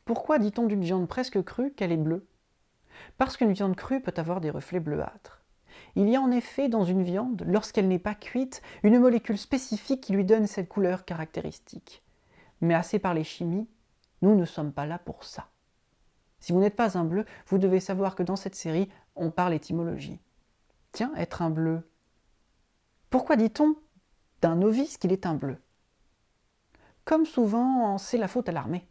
Pourquoi dit-on d'une viande presque crue qu'elle est bleue? Parce qu'une viande crue peut avoir des reflets bleuâtres. Il y a en effet dans une viande, lorsqu'elle n'est pas cuite, une molécule spécifique qui lui donne cette couleur caractéristique. Mais assez parlé chimie, nous ne sommes pas là pour ça. Si vous n'êtes pas un bleu, vous devez savoir que dans cette série, on parle étymologie. Tiens, être un bleu. Pourquoi dit-on d'un novice qu'il est un bleu? Comme souvent, c'est la faute à l'armée.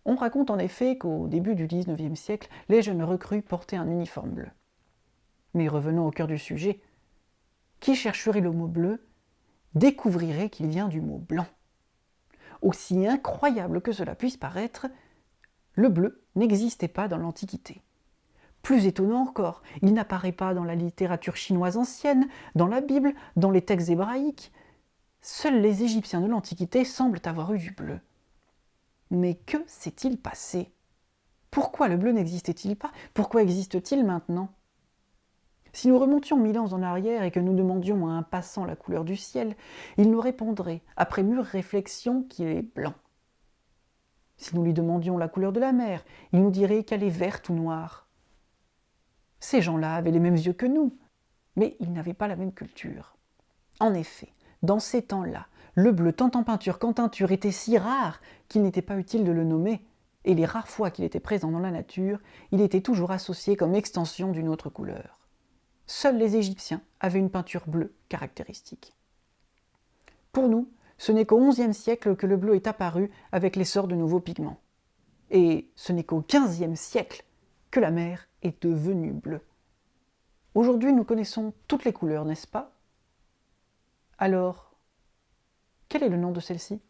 On raconte en effet qu'au début du XIXe siècle, les jeunes recrues portaient un uniforme bleu. Mais revenons au cœur du sujet. Qui chercherait le mot bleu découvrirait qu'il vient du mot blanc. Aussi incroyable que cela puisse paraître, le bleu n'existait pas dans l'Antiquité. Plus étonnant encore, il n'apparaît pas dans la littérature chinoise ancienne, dans la Bible, dans les textes hébraïques. Seuls les Égyptiens de l'Antiquité semblent avoir eu du bleu. Mais que s'est-il passé? Pourquoi le bleu n'existait-il pas? Pourquoi existe-t-il maintenant? Si nous remontions 1000 ans en arrière et que nous demandions à un passant la couleur du ciel, il nous répondrait, après mûre réflexion, qu'il est blanc. Si nous lui demandions la couleur de la mer, il nous dirait qu'elle est verte ou noire. Ces gens-là avaient les mêmes yeux que nous, mais ils n'avaient pas la même culture. En effet, dans ces temps-là, le bleu tant en peinture qu'en teinture était si rare qu'il n'était pas utile de le nommer, et les rares fois qu'il était présent dans la nature, il était toujours associé comme extension d'une autre couleur. Seuls les Égyptiens avaient une peinture bleue caractéristique. Pour nous, ce n'est qu'au XIe siècle que le bleu est apparu avec l'essor de nouveaux pigments. Et ce n'est qu'au XVe siècle que la mer est devenue bleue. Aujourd'hui, nous connaissons toutes les couleurs, n'est-ce pas? Alors, quel est le nom de celle-ci?